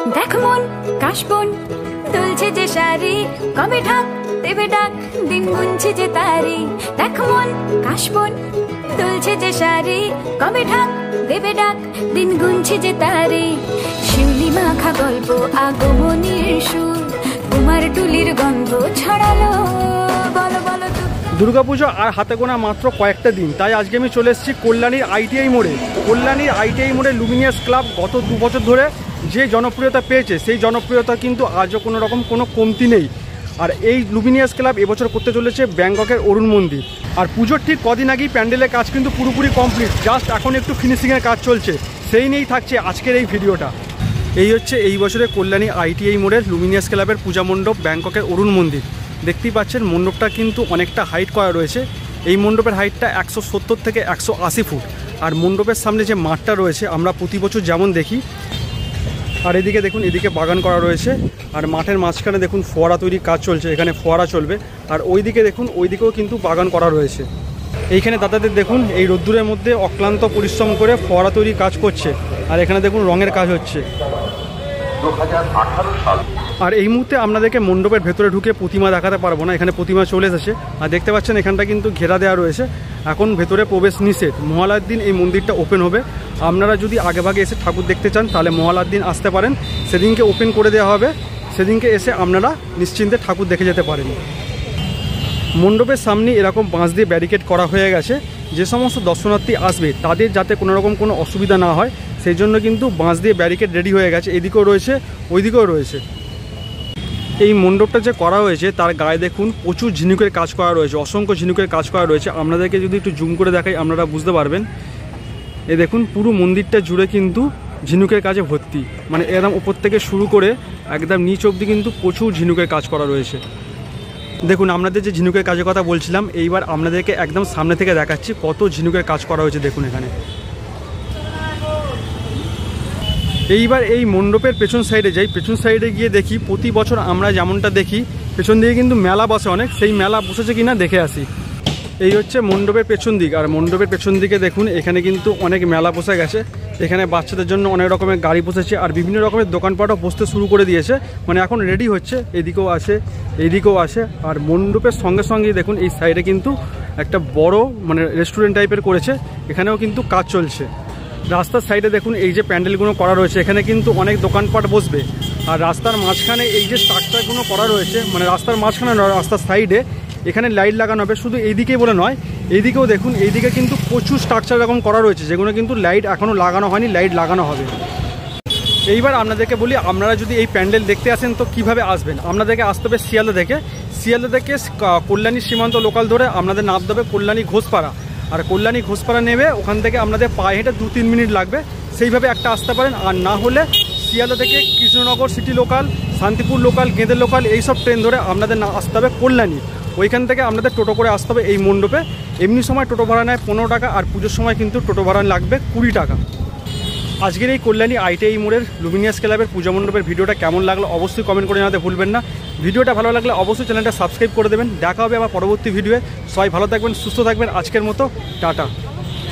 দেখ মন কাশবন দুলছে যে শাড়ি, কবে ঢাক দেবে ডাক, দিন গুনছে যে তারি। দেখ মন কাশবন দুলছে যে শাড়ি, কবে ঢাক দেবে ডাক, দিন গুনছে যে তারি। শিউলি মাখা গল্প আগমনীর সুর, কুমার টুলির গন্ধ ছড়ালো। বলো বলো দুর্গাপুজো আর হাতে গোনা মাত্র কয়েকটা দিন, তাই আজকে আমি চলে এসেছি কল্যাণীর আইটিআই মোড়ে। কল্যাণীর আইটিআই মোড়ে লুমিনিয়াস ক্লাব গত 2 বছর ধরে যে জনপ্রিয়তা পেয়েছে, সেই জনপ্রিয়তা কিন্তু আজও কোনো রকম কোনো কমতি নেই। আর এই লুমিনিয়াস ক্লাব এবছর করতে চলেছে ব্যাংককের অরুণ মন্দির। আর পুজোর ঠিক কদিন আগেই প্যান্ডেলের কাজ কিন্তু পুরোপুরি কমপ্লিট, জাস্ট এখন একটু ফিনিশিংয়ের কাজ চলছে। সেই নিয়েই থাকছে আজকের এই ভিডিওটা। এই হচ্ছে এই বছরে কল্যাণী আইটিআই মোড়ের লুমিনিয়াস ক্লাবের পূজা মণ্ডপ ব্যাংককের অরুণ মন্দির। দেখতেই পাচ্ছেন মণ্ডপটা কিন্তু অনেকটা হাইট করা রয়েছে। এই মণ্ডপের হাইটটা 170 থেকে 180 ফুট। আর মণ্ডপের সামনে যে মাঠটা রয়েছে আমরা প্রতি বছর যেমন দেখি, আর এদিকে দেখুন এদিকে বাগান করা রয়েছে। আর মাঠের মাঝখানে দেখুন ফোয়ারা তৈরির কাজ চলছে, এখানে ফোয়ারা চলবে। আর ওইদিকে দেখুন ওইদিকেও কিন্তু বাগান করা রয়েছে। এইখানে দাদাদের দেখুন এই রোদ্দুরের মধ্যে অক্লান্ত পরিশ্রম করে ফোয়ারা তৈরির কাজ করছে। আর এখানে দেখুন রঙের কাজ হচ্ছে। 2018 সাল। আর এই মুহূর্তে আপনাদেরকে মণ্ডপের ভেতরে ঢুকে প্রতিমা দেখাতে পারবো না, এখানে প্রতিমা চলে এসেছে। আর দেখতে পাচ্ছেন এখানটা কিন্তু ঘেরা দেওয়া রয়েছে, এখন ভেতরে প্রবেশ নিষেধ। মহালয়ার দিন এই মন্দিরটা ওপেন হবে। আপনারা যদি আগেভাগে এসে ঠাকুর দেখতে চান তাহলে মহালয়ার দিন আসতে পারেন, সেদিনকে ওপেন করে দেওয়া হবে। সেদিনকে এসে আপনারা নিশ্চিন্তে ঠাকুর দেখে যেতে পারেন। মণ্ডপের সামনে এরকম বাঁশ দিয়ে ব্যারিকেড করা হয়ে গেছে, যে সমস্ত দর্শনার্থী আসবে তাদের যাতে কোনো রকম কোনো অসুবিধা না হয় সেই জন্য কিন্তু বাঁশ দিয়ে ব্যারিকেড রেডি হয়ে গেছে। এদিকেও রয়েছে ওইদিকেও রয়েছে। এই মণ্ডপটা যে করা হয়েছে তার গায়ে দেখুন প্রচুর ঝিনুকের কাজ করা রয়েছে, অসংখ্য ঝিনুকের কাজ করা রয়েছে। আপনাদেরকে যদি একটু জুম করে দেখাই আপনারা বুঝতে পারবেন। এই দেখুন পুরো মন্দিরটা জুড়ে কিন্তু ঝিনুকের কাজে ভর্তি, মানে একদম উপর থেকে শুরু করে একদম নিচ অবধি কিন্তু প্রচুর ঝিনুকের কাজ করা রয়েছে। দেখুন আপনাদের যে ঝিনুকের কাজের কথা বলছিলাম, এইবার আপনাদেরকে একদম সামনে থেকে দেখাচ্ছি কত ঝিনুকের কাজ করা হয়েছে। দেখুন এখানে এইবার এই মণ্ডপের পেছন সাইডে যাই, পেছন সাইডে গিয়ে দেখি প্রতি বছর আমরা যেমনটা দেখি পেছন দিকে কিন্তু মেলা বসে অনেক, সেই মেলা বসেছে কিনা দেখে আসি। এই হচ্ছে মণ্ডপের পেছন দিক। আর মণ্ডপের পেছন দিকে দেখুন এখানে কিন্তু অনেক মেলা বসে গেছে। এখানে বাচ্চাদের জন্য অনেক রকমের গাড়ি বসেছে আর বিভিন্ন রকমের দোকানপাটও বসতে শুরু করে দিয়েছে, মানে এখন রেডি হচ্ছে। এদিকেও আসে এইদিকেও আসে। আর মণ্ডপের সঙ্গে সঙ্গে দেখুন এই সাইডে কিন্তু একটা বড় মানে রেস্টুরেন্ট টাইপের করেছে, এখানেও কিন্তু কাজ চলছে। রাস্তার সাইডে দেখুন এই যে প্যান্ডেলগুলো করা রয়েছে, এখানে কিন্তু অনেক দোকানপাট বসবে। আর রাস্তার মাঝখানে এই যে স্ট্রাকচারগুলো করা রয়েছে, মানে রাস্তার মাঝখানে নয় রাস্তার সাইডে এখানে লাইট লাগানো হবে। শুধু এইদিকেই বলে নয়, এইদিকেও দেখুন এইদিকে কিন্তু প্রচুর স্ট্রাকচার এরকম করা রয়েছে, যেগুলো কিন্তু লাইট এখনও লাগানো হয়নি, লাইট লাগানো হবে। এইবার আপনাদেরকে বলি আপনারা যদি এই প্যান্ডেল দেখতে আসেন তো কিভাবে আসবেন। আপনাদেরকে আসতে হবে শিয়ালদা থেকে। শিয়ালদা থেকে কল্যাণী সীমান্ত লোকাল ধরে আপনাদের নামতে হবে কল্যাণী ঘোষপাড়া। আর কল্যাণী ঘোষপাড়া নেমে ওখান থেকে আপনাদের পায়ে হেঁটে 2-3 মিনিট লাগবে, সেইভাবে একটা আসতে পারেন। আর না হলে শিয়ালদা থেকে Krishnanagar city local, Shantipur local, Gede local এইসব ট্রেন ধরে আপনাদের আসতে হবে কল্যাণী। ওইখান থেকে আপনাদের টোটো করে আসতে হবে এই মণ্ডপে। এমনি সময় টোটো ভাড়া নেয় 15 টাকা, আর পুজোর সময় কিন্তু টোটো ভাড়া লাগবে 20 টাকা। আজকের এই কল্যাণী আইটিআই মোড়ের লুমিনিয়াস ক্লাবের পূজা মণ্ডপের ভিডিওটা কেমন লাগলো অবশ্যই কমেন্ট করে জানাতে ভুলবেন না। ভিডিওটা ভালো লাগলে অবশ্যই চ্যানেলটা সাবস্ক্রাইব করে দেবেন। দেখা হবে আবার পরবর্তী ভিডিওয়ে। সবাই ভালো থাকবেন, সুস্থ থাকবেন। আজকের মতো টাটা।